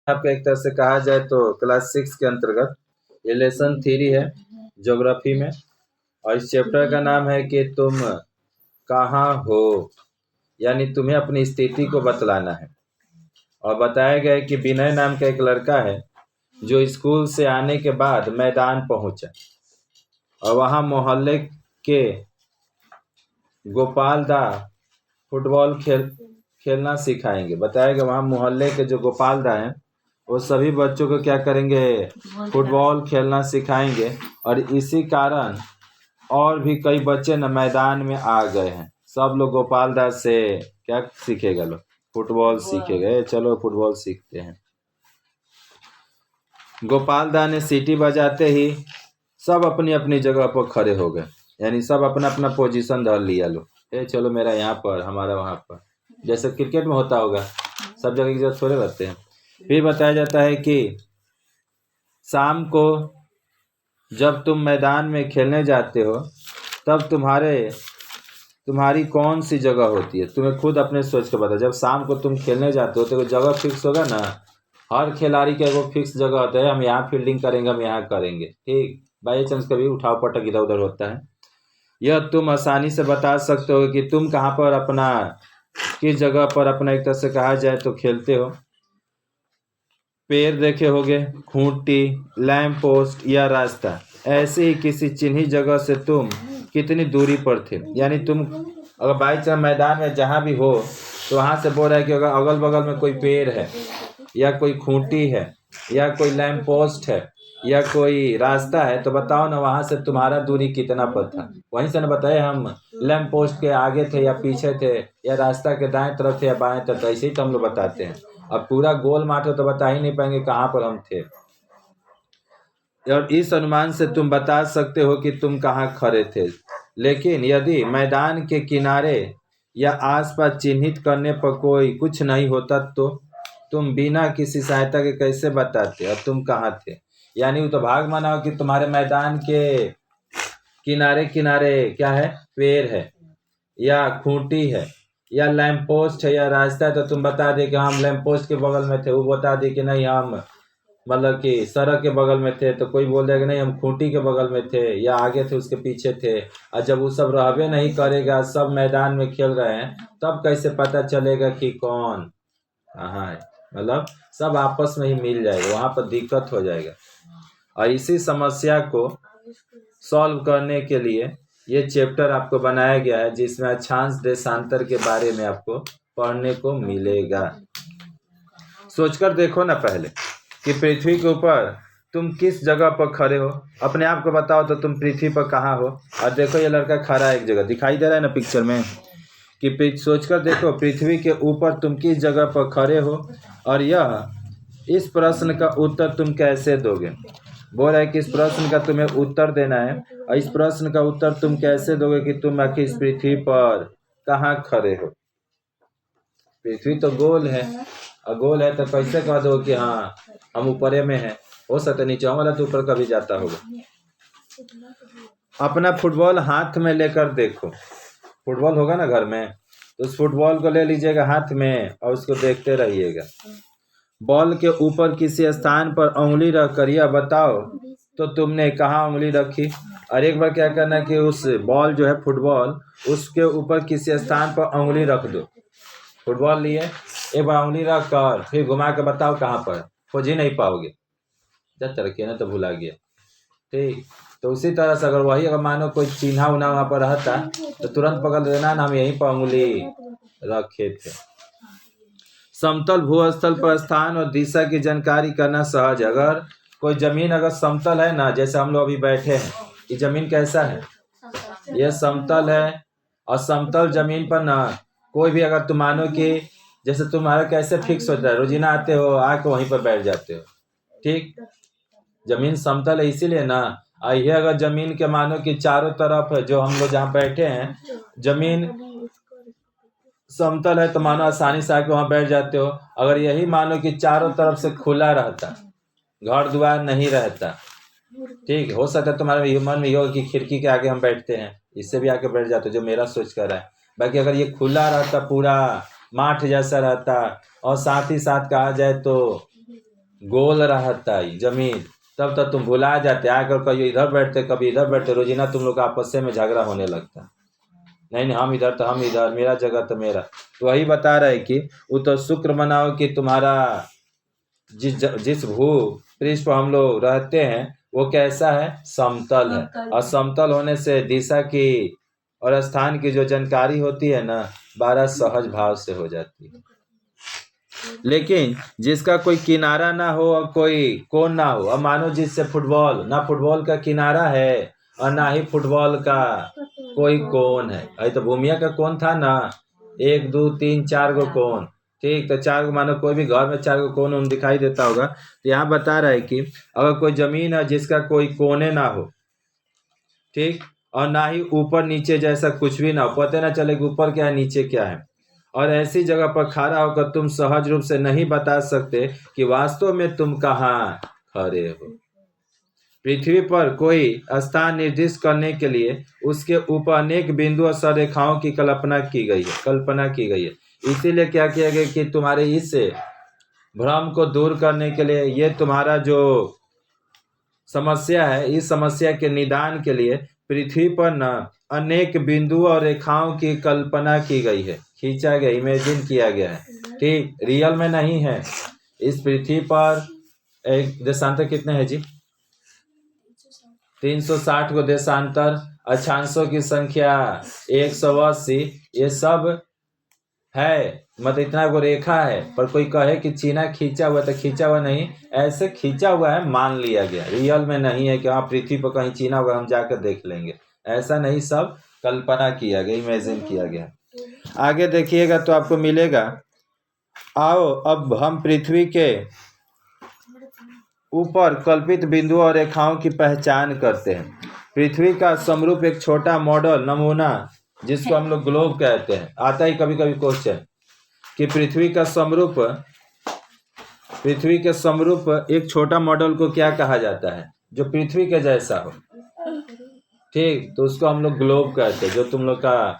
यहाँ पे एक तरह से कहा जाए तो क्लास 6 के अंतर्गत ये लेसन 3 है ज्योग्राफी में, और इस चैप्टर का नाम है कि तुम कहाँ हो, यानी तुम्हें अपनी स्थिति को बतलाना है। और बताया गया है कि विनय नाम का एक लड़का है जो स्कूल से आने के बाद मैदान पहुंचा और वहां मोहल्ले के गोपाल दा फुटबॉल खेलना सिखाएंगे। बताया गया वहां मोहल्ले के जो गोपाल दा हैं वो सभी बच्चों को क्या करेंगे, फुटबॉल खेलना सिखाएंगे। और इसी कारण और भी कई बच्चे न मैदान में आ गए हैं। सब लोग गोपाल दास से क्या सीखेगा, लोग फुटबॉल सीखेगा। चलो फुटबॉल सीखते हैं। गोपाल दा ने सीटी बजाते ही सब अपनी अपनी जगह पर खड़े हो गए, यानी सब अपना अपना पोजीशन धर लिया। लो चलो मेरा यहाँ पर, हमारा वहाँ पर, जैसे क्रिकेट में होता होगा, सब जगह की जगह थोड़े रहते हैं। फिर बताया जाता है कि शाम को जब तुम मैदान में खेलने जाते हो तब तुम्हारी कौन सी जगह होती है, तुम्हें खुद अपने सोच के बता। जब शाम को तुम खेलने जाते हो तो जगह फिक्स होगा ना, हर खिलाड़ी का वो फिक्स जगह होता है, हम यहाँ फील्डिंग करेंगे, हम यहाँ करेंगे, ठीक। बाई चांस कभी उठाव पटक इधर उधर होता है। यह तुम आसानी से बता सकते हो कि तुम कहाँ पर अपना, किस जगह पर अपना एक तरह से कहा जाए तो खेलते हो। पेड़ देखे होगे, खूंटी, लैंप पोस्ट या रास्ता, ऐसे ही किसी चिन्हित जगह से तुम कितनी दूरी पर थे। यानी तुम अगर बाई चांस मैदान में जहाँ भी हो तो वहाँ से बोल रहा है कि अगर अगल बगल में कोई पेड़ है या कोई खूंटी है या कोई लैंप पोस्ट है या कोई रास्ता है तो बताओ ना वहाँ से तुम्हारा दूरी कितना पर था। वहीं से ना बताए हम लैंप पोस्ट के आगे थे या पीछे थे या रास्ता के दाएं तरफ थे या बाएं तरफ, ऐसे ही तो हम लोग बताते हैं। अब पूरा गोल माठो तो बता ही नहीं पाएंगे कहाँ पर हम थे। और इस अनुमान से तुम बता सकते हो कि तुम कहाँ खड़े थे। लेकिन यदि मैदान के किनारे या आसपास चिन्हित करने पर कोई कुछ नहीं होता तो तुम बिना किसी सहायता के कैसे बताते और तुम कहाँ थे। यानी वो तो भाग मानाओ कि तुम्हारे मैदान के किनारे किनारे क्या है, पेड़ है या खूंटी है या लैंप पोस्ट है या रास्ता है, तो तुम बता दे कि हम लैंप पोस्ट के बगल में थे। वो बता दे कि नहीं हम मतलब कि सड़क के बगल में थे, तो कोई बोल देगा नहीं हम खूंटी के बगल में थे या आगे थे उसके पीछे थे। और जब वो सब रहबे नहीं करेगा, सब मैदान में खेल रहे हैं, तब कैसे पता चलेगा कि कौन कहाँ है। मतलब सब आपस में ही मिल जाएगा, वहाँ पर दिक्कत हो जाएगा। और इसी समस्या को सॉल्व करने के लिए ये चैप्टर आपको बनाया गया है, जिसमें अक्षांश देशांतर के बारे में आपको पढ़ने को मिलेगा। सोचकर देखो ना पहले कि पृथ्वी के ऊपर तुम किस जगह पर खड़े हो, अपने आप को बताओ तो तुम पृथ्वी पर कहाँ हो। और देखो ये लड़का खड़ा है एक जगह, दिखाई दे रहा है ना पिक्चर में, कि सोचकर देखो पृथ्वी के ऊपर तुम किस जगह पर खड़े हो और यह इस प्रश्न का उत्तर तुम कैसे दोगे। बोल रहा है कि इस प्रश्न का तुम्हें उत्तर देना है और इस प्रश्न का उत्तर तुम कैसे दोगे कि तुम आखिर इस पृथ्वी पर कहाँ खड़े हो। पृथ्वी तो गोल है और गोल है तो कैसे कह दो कि हाँ हम ऊपरे में हैं। हो सकता है नीचे वाला तो ऊपर कभी जाता होगा। अपना फुटबॉल हाथ में लेकर देखो, फुटबॉल होगा ना घर में, तो उस फुटबॉल को ले लीजिएगा हाथ में और उसको देखते रहिएगा। बॉल के ऊपर किसी स्थान पर उंगली रख कर यह बताओ तो तुमने कहाँ उंगली रखी। और एक बार क्या करना कि उस बॉल जो है फुटबॉल, उसके ऊपर किसी स्थान पर उंगली रख दो। फुटबॉल लिए एक बार उंगली रख कर फिर घुमा के बताओ कहाँ पर, खोज ही नहीं पाओगे, जब रखिए ना तो भुला गया, ठीक। तो उसी तरह से अगर वही अगर मानो कोई चिन्हा उन्हा वहाँ पर रहता तो तुरंत पकड़ लेना ना हम यहीं पर उंगली रखे थे। समतल भूस्थल पर स्थान और दिशा की जानकारी करना सहज है। अगर कोई जमीन अगर समतल है ना, जैसे हम लोग अभी बैठे हैं, ये जमीन कैसा है, ये समतल है। और समतल जमीन पर ना कोई भी अगर तुम मानो कि जैसे तुम्हारा कैसे फिक्स होता है, रोजीना आते हो आके वहीं पर बैठ जाते हो, ठीक। जमीन समतल है इसीलिए ना। ये अगर जमीन के मानो कि चारों तरफ है, जो हम लोग जहाँ बैठे हैं जमीन समतल है तो मानो आसानी से आके वहां बैठ जाते हो। अगर यही मानो कि चारों तरफ से खुला रहता, घर द्वार नहीं रहता, ठीक, हो सकता है तुम्हारे मन में ये हो कि खिड़की के आगे हम बैठते हैं, इससे भी आके बैठ जाते हो, जो मेरा सोच कर रहा है। बाकी अगर ये खुला रहता, पूरा माठ जैसा रहता, और साथ ही साथ कहा जाए तो गोल रहता है जमीन, तब तक तुम भुला जाते, आकर कभी इधर बैठते कभी इधर बैठते, रोजीना तुम लोग आपस में झगड़ा होने लगता। नहीं नहीं, हम इधर तो हम इधर, मेरा जगह तो मेरा। तो वही बता रहे कि वो तो शुक्र मनाओ कि तुम्हारा जिस भू पृष्ठ पर हम लोग रहते हैं वो कैसा है, समतल है। और समतल होने से दिशा की और स्थान की जो जानकारी होती है ना, 12 सहज भाव से हो जाती है। लेकिन जिसका कोई किनारा ना हो और कोई कोण ना हो, अब मानो जिससे फुटबॉल ना, फुटबॉल का किनारा है और ना ही फुटबॉल का कोई कोण है। अरे तो भूमिया का कोण था ना, 1 2 3 4 गो कोण, ठीक। तो 4 गो, मानो कोई भी घर में 4 गो कोण दिखाई देता होगा। तो यहाँ बता रहा है कि अगर कोई जमीन है जिसका कोई कोने ना हो, ठीक, और ना ही ऊपर नीचे जैसा कुछ भी ना हो, पता ना चले कि ऊपर क्या है नीचे क्या है, और ऐसी जगह पर खड़ा होकर तुम सहज रूप से नहीं बता सकते कि वास्तव में तुम कहाँ खड़े हो। पृथ्वी पर कोई स्थान निर्दिष्ट करने के लिए उसके ऊपर अनेक बिंदु और संरेखाओं की कल्पना की गई है। इसीलिए क्या किया गया कि तुम्हारे इस भ्रम को दूर करने के लिए, ये तुम्हारा जो समस्या है, इस समस्या के निदान के लिए पृथ्वी पर न अनेक बिंदु और रेखाओं की कल्पना की गई है, खींचा गया, इमेजिन किया गया है, ठीक, रियल में नहीं है। इस पृथ्वी पर एक देशांतर कितने हैं जी, 360 को देशांतर, अक्षांशों की संख्या 180, ये सब है, मतलब इतना को रेखा है। पर कोई कहे कि चीना खींचा हुआ, तो खींचा हुआ नहीं, ऐसे खींचा हुआ है, मान लिया गया, रियल में नहीं है कि हाँ पृथ्वी पर कहीं चीना हुआ हम जाकर देख लेंगे, ऐसा नहीं, सब कल्पना किया गया, इमेजिन किया गया। आगे देखिएगा तो आपको मिलेगा। आओ अब हम पृथ्वी के ऊपर कल्पित बिंदुओं और रेखाओं की पहचान करते हैं। पृथ्वी का समरूप एक छोटा मॉडल नमूना, जिसको हम लोग ग्लोब कहते हैं, आता ही कभी कभी क्वेश्चन कि पृथ्वी के समरूप एक छोटा मॉडल को क्या कहा जाता है, जो पृथ्वी के जैसा हो, ठीक, तो उसको हम लोग ग्लोब कहते हैं, जो तुम लोग का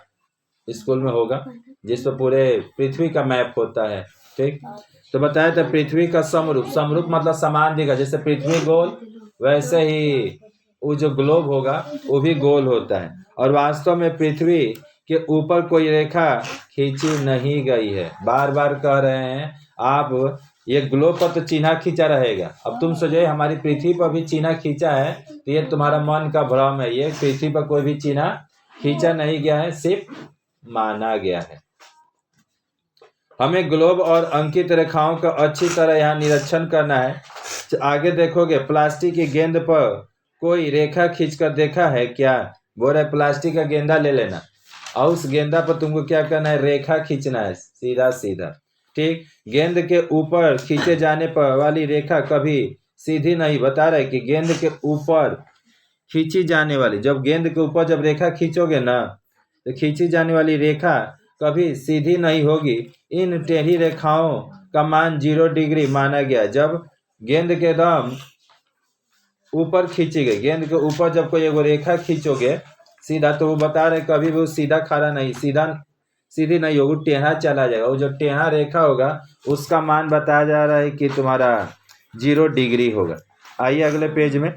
स्कूल में होगा, जिस पर पूरे पृथ्वी का मैप होता है, ठीक। तो बताया था पृथ्वी का समरूप मतलब समान दिखा, जैसे पृथ्वी गोल वैसे ही वो जो ग्लोब होगा वो भी गोल होता है। और वास्तव में पृथ्वी के ऊपर कोई रेखा खींची नहीं गई है, बार बार कह रहे हैं आप, ये ग्लोब पर तो चिन्हा खींचा रहेगा। अब तुम सोचो हमारी पृथ्वी पर भी चिन्हा खींचा है, तो ये तुम्हारा मन का भ्रम है, ये पृथ्वी पर कोई भी चिन्हा खींचा नहीं गया है, सिर्फ माना गया है। हमें ग्लोब और अंकित रेखाओं का अच्छी तरह यहाँ निरीक्षण करना है। आगे देखोगे प्लास्टिक की गेंद पर कोई रेखा खींचकर देखा है क्या, बोल रहे प्लास्टिक का गेंदा ले लेना और उस गेंदा पर तुमको क्या करना है, रेखा खींचना है, सीधा सीधा, ठीक। गेंद के ऊपर खींचे जाने पर वाली रेखा कभी सीधी नहीं, बता रहे कि गेंद के ऊपर खींची जाने वाली, जब गेंद के ऊपर जब रेखा खींचोगे ना, तो खींची जाने वाली रेखा कभी सीधी नहीं होगी। इन टेढ़ी रेखाओं का मान 0 डिग्री माना गया। जब गेंद के दम ऊपर खींची गई, गेंद के ऊपर जब कोई एगो रेखा खींचोगे सीधा, तो वो बता रहे कभी भी वो सीधा खड़ा नहीं, सीधी नहीं होगी, टेढ़ा चला जाएगा। वो जो टेढ़ा रेखा होगा उसका मान बताया जा रहा है कि तुम्हारा 0 डिग्री होगा। आइए अगले पेज में,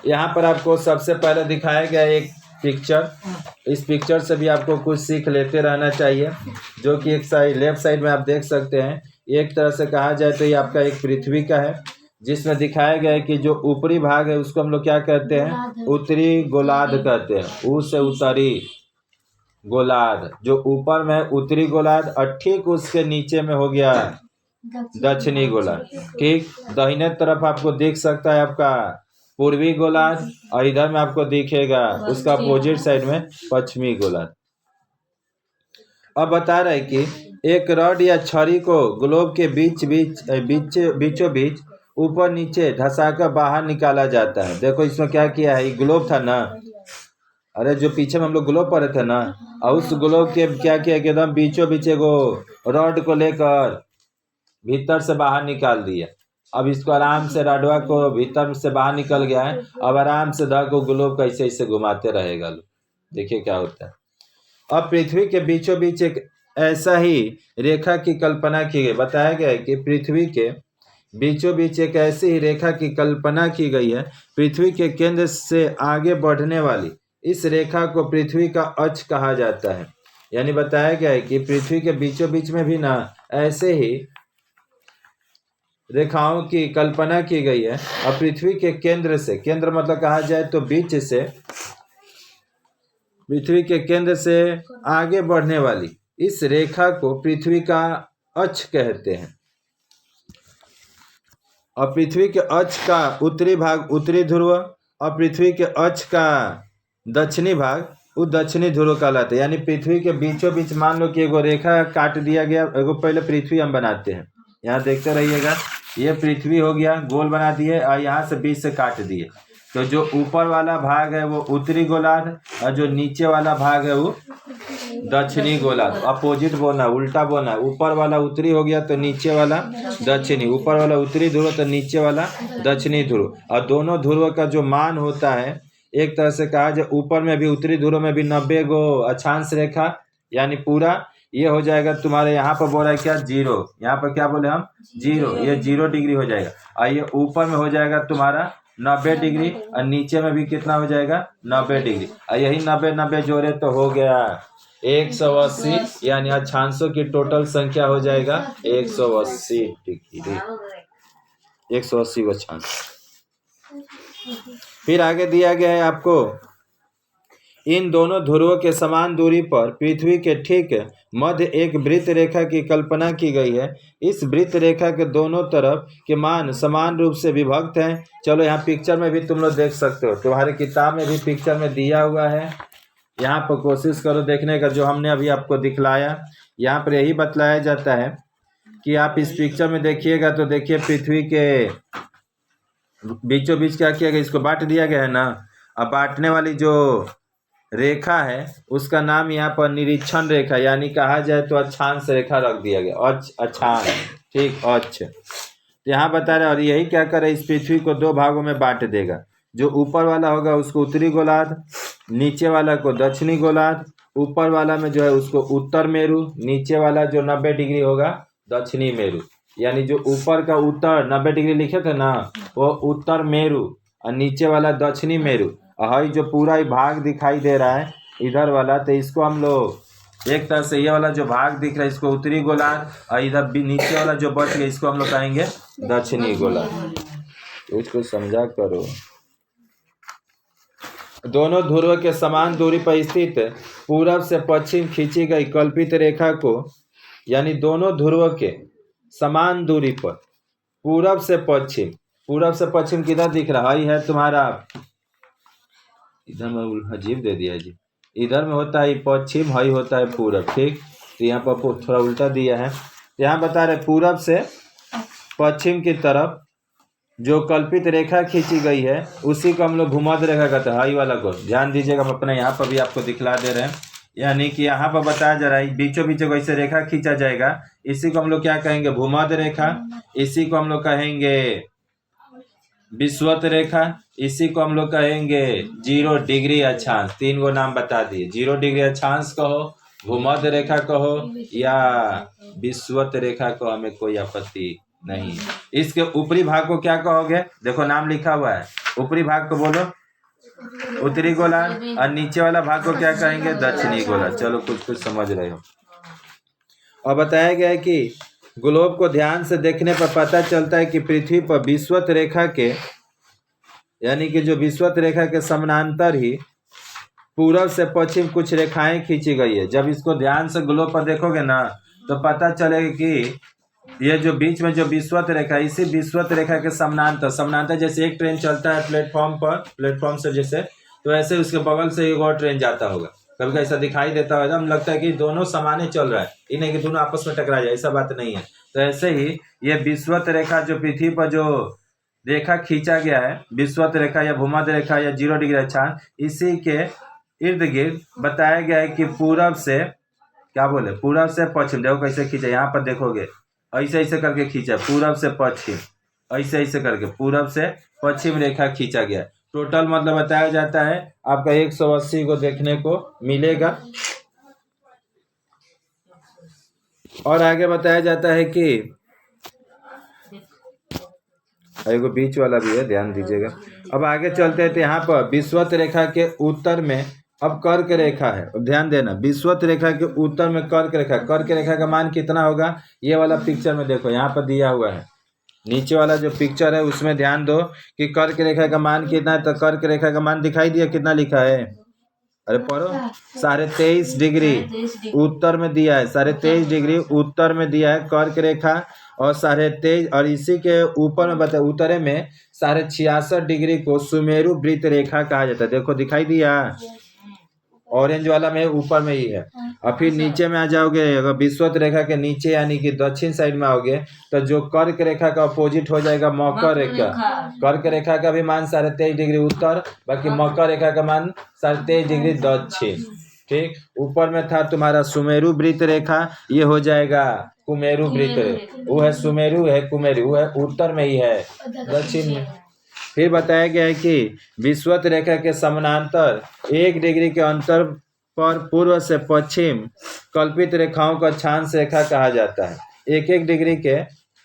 यहाँ पर आपको सबसे पहले दिखाया गया एक पिक्चर। इस पिक्चर से भी आपको कुछ सीख लेते रहना चाहिए, जो कि एक साइड लेफ्ट साइड में आप देख सकते हैं। एक तरह से कहा जाए तो ये आपका एक पृथ्वी का है, जिसमें दिखाया गया है कि जो ऊपरी भाग है उसको हम लोग क्या कहते हैं, उत्तरी गोलार्ध कहते हैं। ऊ से उत्तरी गोलार्ध, जो ऊपर में उत्तरी गोलार्ध, और ठीक उसके नीचे में हो गया दक्षिणी गोलार्ध, ठीक। दाहिने तरफ आपको दिख सकता है आपका पूर्वी गोलार्ध, और इधर में आपको दिखेगा उसका अपोजिट साइड में पश्चिमी गोलार्ध। अब बता रहे कि एक रॉड या छड़ी को ग्लोब के बीचों बीच ऊपर नीचे धंसाकर बाहर निकाला जाता है। देखो इसमें क्या किया है, ग्लोब था ना, अरे जो पीछे में हम लोग ग्लोब पढ़े थे ना, और उस ग्लोब के क्या किया कि एकदम बीचों बीच एगो रॉड को लेकर भीतर से बाहर निकाल दिया। अब इसको आराम से रॉडवा को भीतर से बाहर निकल गया है, अब आराम से द को ग्लोब को ऐसे ऐसे घुमाते रहेगा। देखिए क्या होता है। अब पृथ्वी के बीचों बीच एक ऐसा ही रेखा की कल्पना की गई। बताया गया है कि पृथ्वी के बीचों बीच एक ऐसी ही रेखा की कल्पना की गई है, पृथ्वी के केंद्र से आगे बढ़ने वाली। इस रेखा को पृथ्वी का अक्ष कहा जाता है। यानी बताया गया है कि पृथ्वी के बीचों बीच में भी ना ऐसे ही रेखाओं की कल्पना की गई है, और पृथ्वी के केंद्र से, केंद्र मतलब कहा जाए तो बीच से, पृथ्वी के केंद्र से आगे बढ़ने वाली इस रेखा को पृथ्वी का अक्ष कहते हैं। और पृथ्वी के अक्ष का उत्तरी भाग उत्तरी ध्रुव और पृथ्वी के अक्ष का दक्षिणी भाग वो दक्षिणी ध्रुव कहलाते हैं। यानी पृथ्वी के बीचों बीच मान लो कि एगो रेखा काट दिया गया। एगो पहले पृथ्वी हम बनाते हैं, यहाँ देखते रहिएगा, ये पृथ्वी हो गया, गोल बना दिए और यहाँ से बीच से काट दिए। तो जो ऊपर वाला भाग है वो उत्तरी गोलार्ध और जो नीचे वाला भाग है वो दक्षिणी गोलार्ध। अपोजिट बोलना, उल्टा बोलना, ऊपर वाला उत्तरी हो गया तो नीचे वाला दक्षिणी, ऊपर वाला उत्तरी ध्रुव तो नीचे वाला दक्षिणी ध्रुव। और दोनों ध्रुव का जो मान होता है, एक तरह से कहा जाए ऊपर में भी उत्तरी ध्रुव में भी 90 गो अक्षांश रेखा, यानी पूरा ये हो जाएगा तुम्हारे यहाँ पर बोला है क्या 0, यहाँ पर क्या बोले हम 0, ये 0 डिग्री हो जाएगा। और ये ऊपर में हो जाएगा तुम्हारा 90 डिग्री और नीचे में भी कितना हो जाएगा 90 डिग्री। और यही 90 जोड़े तो हो गया 180, यानी अक्षांशों की टोटल संख्या हो जाएगा 180 डिग्री, 180 अक्षांश। फिर आगे दिया गया है आपको, इन दोनों ध्रुवों के समान दूरी पर पृथ्वी के ठीक मध्य एक वृत्त रेखा की कल्पना की गई है। इस वृत्त रेखा के दोनों तरफ के मान समान रूप से विभक्त हैं। चलो यहाँ पिक्चर में भी तुम लोग देख सकते हो, तुम्हारे किताब में भी पिक्चर में दिया हुआ है, यहाँ पर कोशिश करो देखने का। जो हमने अभी आपको दिखलाया, यहाँ पर यही बतलाया जाता है कि आप इस पिक्चर में देखिएगा तो देखिए पृथ्वी के बीचों बीच क्या किया गया, इसको बांट दिया गया है ना। अब बांटने वाली जो रेखा है उसका नाम यहाँ पर निरीक्षण रेखा, यानी कहा जाए तो अक्षांश रेखा रख दिया गया, अक्षांश, ठीक, अक्ष। यहाँ बता रहे, और यही क्या करे, इस पृथ्वी को 2 भागों में बांट देगा। जो ऊपर वाला होगा उसको उत्तरी गोलार्ध, नीचे वाला को दक्षिणी गोलार्ध। ऊपर वाला में जो है उसको उत्तर मेरु, नीचे वाला जो 90 डिग्री होगा दक्षिणी मेरु। यानी जो ऊपर का उत्तर 90 डिग्री लिखे थे ना, वो उत्तर मेरु और नीचे वाला दक्षिणी मेरु। और जो पूरा ही भाग दिखाई दे रहा है इधर वाला, तो इसको हम लोग एक तरह से, ये वाला जो भाग दिख रहा है इसको उत्तरी गोलार्ध, और इधर भी नीचे वाला जो बच गया इसको हम लोग कहेंगे दक्षिणी गोलार्ध। तो इसको समझा करो। दोनों ध्रुव के समान दूरी पर स्थित पूरब से पश्चिम खींची गई कल्पित रेखा को, यानी दोनों ध्रुव के समान दूरी पर पूरब से पश्चिम किधर दिख रहा है तुम्हारा, इधर में अजीब दे दिया जी, इधर में होता है पश्चिम, हई होता है पूरब, ठीक। तो यहाँ पर थोड़ा उल्टा दिया है। यहाँ बता रहे पूरब से पश्चिम की तरफ जो कल्पित रेखा खींची गई है उसी को हम लोग भूमध्य रेखा कहते हैं। हई वाला को ध्यान दीजिएगा, हम अपने यहाँ पर भी आपको दिखला दे रहे हैं। यानी कि यहाँ पर बताया जा रहा है बीचों बीचों कैसे रेखा खींचा जाएगा, इसी को हम लोग क्या कहेंगे भूमध्य रेखा, इसी को हम लोग कहेंगे विषुवत रेखा, इसी को हम लोग कहेंगे 0 डिग्री अक्षांश। 3 गो नाम बता दिए, 0 डिग्री अक्षांश कहो, भूमध्य रेखा कहो या विषुवत रेखा को, हमें कोई आपत्ति नहीं। इसके ऊपरी भाग को क्या कहोगे, देखो नाम लिखा हुआ है, ऊपरी भाग को बोलो उत्तरी गोलार्ध, और नीचे वाला भाग को क्या कहेंगे दक्षिणी गोलार्ध। चलो कुछ समझ रहे हो। और बताया गया है कि ग्लोब को ध्यान से देखने पर पता चलता है कि पृथ्वी पर विषुवत रेखा के, यानी कि जो विषुवत रेखा के समानांतर ही पूरब से पश्चिम कुछ रेखाएं खींची गई है। जब इसको ध्यान से ग्लोब पर देखोगे ना तो पता चलेगा कि ये जो बीच में जो विषुवत रेखा, इसी विषुवत रेखा के समानांतर जैसे एक ट्रेन चलता है प्लेटफॉर्म से जैसे, तो ऐसे उसके बगल से एक और ट्रेन जाता होगा, कभी ऐसा दिखाई देता होगा, हम लगता है कि दोनों समाने चल रहा है, ये नहीं कि दोनों आपस में टकरा जाए, ऐसा बात नहीं है। तो ऐसे ही ये विषुवत रेखा जो पृथ्वी पर जो रेखा खींचा गया है, विषुवत रेखा या भूमध्य रेखा या 0 डिग्री अक्षांश, इसी के इर्द गिर्द बताया गया है कि पूरब से क्या बोले, पूरब से पश्चिम, देखो कैसे खींचा, यहाँ पर देखोगे ऐसे करके खींचा, पूरब से पश्चिम, ऐसे करके पूरब से पश्चिम रेखा खींचा गया। टोटल मतलब बताया जाता है आपका 180 को देखने को मिलेगा। और आगे बताया जाता है कि और एगो बीच वाला भी है, ध्यान दीजिएगा। अब आगे चलते हैं तो यहाँ पर विषुवत रेखा के उत्तर में अब कर्क रेखा है। अब ध्यान देना, विषुवत रेखा के उत्तर में कर्क रेखा का मान कितना होगा, ये वाला पिक्चर में देखो यहाँ पर दिया हुआ है, नीचे वाला जो पिक्चर है उसमें ध्यान दो कि कर्क रेखा का मान कितना है। तो कर्क रेखा का मान दिखाई दिया, कितना लिखा है, अरे पढ़ो, 23.5 डिग्री उत्तर में दिया है, 23.5 डिग्री उत्तर में दिया है कर्क रेखा, और 23.5, और इसी के ऊपर में बताया उत्तरे में 66.5 डिग्री को सुमेरु वृत्त रेखा कहा जाता है। देखो दिखाई दिया, ऑरेंज वाला में ऊपर में ही है। और फिर नीचे में आ जाओगे, अगर विषुवत रेखा के नीचे यानी कि दक्षिण साइड में आओगे तो जो कर्क रेखा का अपोजिट हो जाएगा मकर रेखा। कर्क रेखा का भी मान 23.5 डिग्री उत्तर, बाकी मकर रेखा का मान 23.5 डिग्री दक्षिण। ठीक, ऊपर में था तुम्हारा सुमेरु वृत्त रेखा, ये हो जाएगा कुमेरु वृत्त, वो है सुमेरु है कुमेरु, वो है उत्तर में ही है, दक्षिण में। फिर बताया गया है कि विषुवत रेखा के समानांतर 1 डिग्री के अंतर पर पूर्व से पश्चिम कल्पित रेखाओं का अक्षांश रेखा कहा जाता है। 1 डिग्री के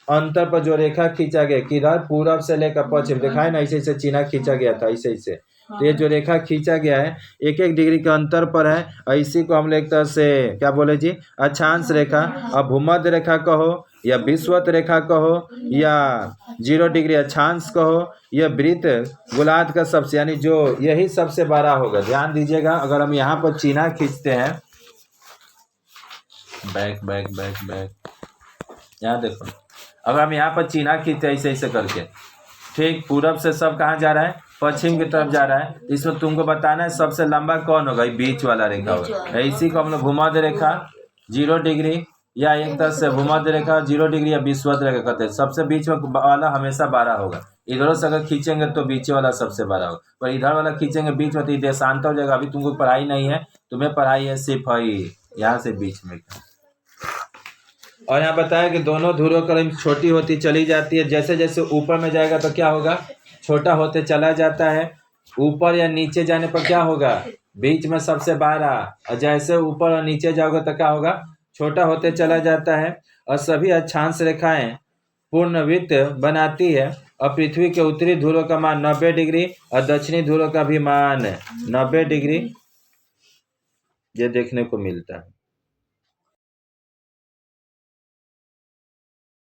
अंतर पर जो रेखा खींचा गया, किधर, पूर्व से लेकर पश्चिम, देखा है ना, ऐसे ऐसे चिन्ह खींचा गया था, ऐसे ऐसे। तो ये जो रेखा खींचा गया है 1 डिग्री के अंतर पर है, और इसी को हम एक तरह से क्या बोले जी, अक्षांश रेखा। अब भूमध्य रेखा कहो या विषुवत रेखा कहो या 0 डिग्री अक्षांश कहो, यह वृत्त गोलार्ध का सबसे, यानी जो यही सबसे बड़ा होगा। ध्यान दीजिएगा, अगर हम यहाँ पर चिन्ह खींचते हैं, बैक बैक बैक बैक, यहाँ देखो, अगर हम यहाँ पर चिन्ह खींचते हैं ऐसे ऐसे करके, ठीक, पूरब से सब कहाँ जा रहा है, पश्चिम की तरफ जा रहा है। इसमें तुमको बताना है सबसे लंबा कौन होगा, बीच वाला रेखा होगा। इसी को हम लोग भूमध्य रेखा 0 डिग्री या एक तरह से भूमध्य रेखा 0 डिग्री या विषुवत रेखा कहते हैं। सबसे बीच में वाला हमेशा 12 होगा। इधरों से अगर खींचेंगे तो बीच वाला सबसे 12 होगा, पर इधर वाला खींचेंगे बीच में तो देशांतर हो जाएगा। अभी तुमको पढ़ाई नहीं है, तुम्हें पढ़ाई है सिर्फ यहाँ से बीच में। और यहाँ बताया कि दोनों ध्रुवों की क्रम छोटी होती चली जाती है, जैसे जैसे ऊपर में जाएगा तो क्या होगा, छोटा होते चला जाता है। ऊपर या नीचे जाने पर क्या होगा, बीच में सबसे 12, और जैसे ऊपर और नीचे जाओगे तो क्या होगा, छोटा होते चला जाता है। और सभी अक्षांश रेखाएं पूर्ण वृत्त बनाती है। और पृथ्वी के उत्तरी ध्रुव का मान 90 डिग्री और दक्षिणी ध्रुव का भी मान 90 डिग्री ये देखने को मिलता है।